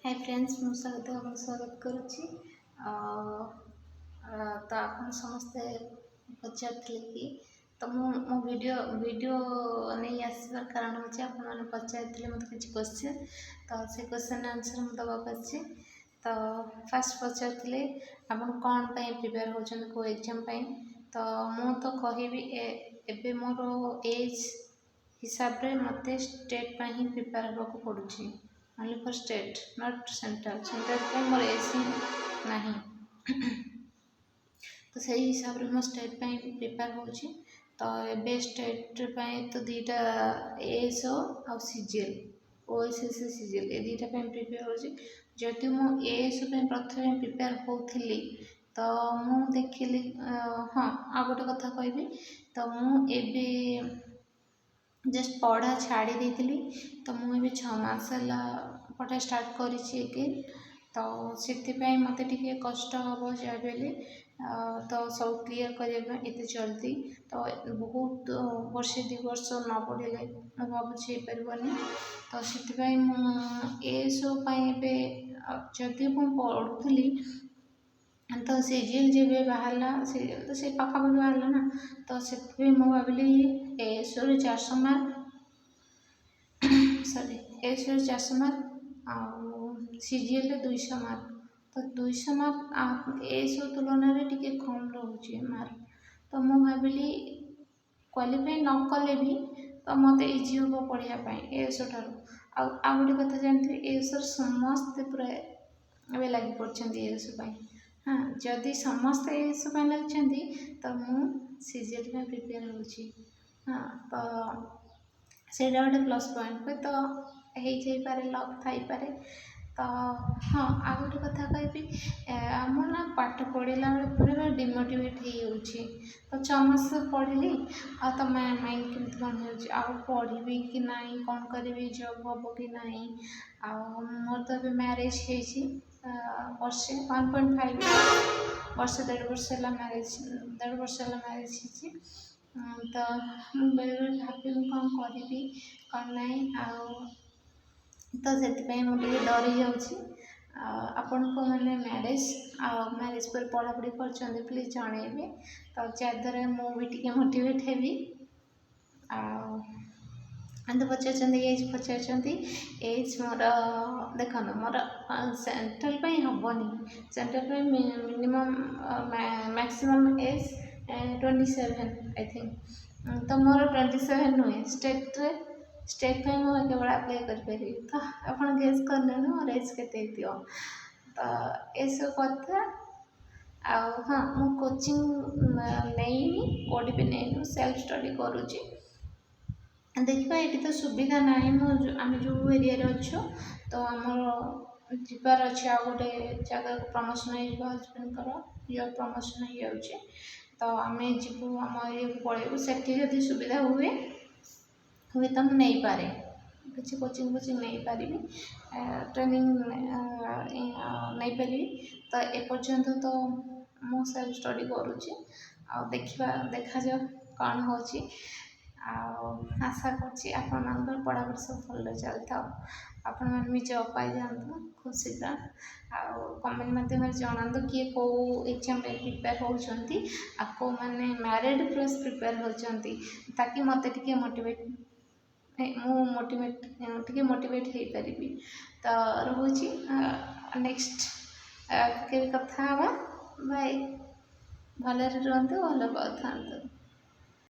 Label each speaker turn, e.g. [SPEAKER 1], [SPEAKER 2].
[SPEAKER 1] Hi friends मु स्वागत करुच्ची तो आप समस्ते पचारे कि तो मो वीडियो नहीं आसबार कारण होची आपण मैंने पचारे मत किसी क्वेश्चन तो से क्वेश्चन आंसर मुझे दवाक अच्छे तो फास्ट पचारे आप कौन प्रिपेयर होचन को एग्जाम तो मु तो कहि एबे मोर एज हिसाब रे मते स्टेट ही प्रिपेयर होगा पड़ुछि only for state not central पे मोर एसी नहीं तो सही हिसाब रे मो स्टेट पे प्रिपेयर होची तो एबे स्टेट पे तो दीटा एएसओ और सीजीएल ओएसएस सीजीएल ए दीटा पे प्रिपेयर होची जति मो एएसओ पे प्रथमे प्रिपेयर होथिली तो मु देखिली हाँ आ गोटे कथा कहबी तो मु एबे जस्ट पढ़ा छाड़ी देती तो मुझे 6 मास पढ़ा स्टार्ट करी तो से मत कष्ट हम जहाँ तो सब क्लीयर करने एत जल्दी तो बहुत वर्षे 2 वर्ष न पढ़े मुझे भावुँ पारनी तो से सब जदि मुझे पढ़ुली तो सीजीएल जब बाहर तो से पाखापाखि बाहर ना तो से मुझे भाविली ASO 400 mark sorry ASO 400 mark आ सीजीएल 200 मार्क तो 200 मार्क एएसओ तुलन टे कम रोचे मार्क तो मुझे भाविली क्वालिफाई न कले भी तो मत इजी हम पढ़ाई एएसओ ठार आ गोटे कथा जानते एएसओ समस्ते पूरा ए लगी पड़ते एएसओ हाँ जदि समस्ते एएसओ लगी तो मु सीजीएल में प्रिपेयर होची हाँ तो से गोटे प्लस पॉइंट पे तो हो लक थी तो हाँ आ गोटे कथा कहि आम ना पाठ पढ़ला बेले पूरा डिमोटिवेट हो 6 मास पढ़ी तो माइंड केमती कौन हो पढ़ी कि ना कौन करी जॉब हम कि ना मोर तो मैरिज वर्षे 1.5 वर्ष 1.5 वर्ष है मैरिज 1.5 वर्ष है मैरिज तो बेले बेले भाभी कौन करी कौन ना तो से मुझे डरी जाऊँगी आपण को मैंने मैरिज मैरिज पर पढ़ापढ़ी कर प्लीज जनइबे तो जहाँद्वारा मुझे मोटिवेट हेबी तो पचार एज पचार एज मोर देख मोर सेंट्रल हेनी central minimum maximum age 27 I think तो मोर 27 नुहे स्टेट मुझे केवल आप्लाय करी तो आप गेस करने मोर एज के तो ये सब कथा हाँ मु कोचिंग नहीं कोडी भी नहीं सेल्फ स्टडी करुँची देखा ये तो सुविधा ना आम जो एरिया अच्छु तो आमर जीवार अच्छे आ गोटे जगह प्रमोशन हो हजबैंड जब प्रमोशन हो जाऊँगी तो आम जीवु आम एरिया को पलैबू से जब सुविधा हुए तो मुझे नहीं पारे किसी कोचिंग नहीं पारि ट्रेनिंग नहीं पारि तो एपर्यंत तो मु सेल्फ स्टडी करुँची देखा जाओ कौन हो आशा कर पढ़ापढ़ी सब भल चलता आपण मैंने जॉब पाई जातु खूब शीघ्र कमेंट मध्यम जनातु किए कौ एग्जाम प्रिपेयर होती आपको मैंने मैरिड प्लस प्रिपेयर होती ताकि मत टे मोटिवेट मोटिवेट हो पारि तो रोची नेक्स्ट के कथा बाय भले रुहतु भल पाता।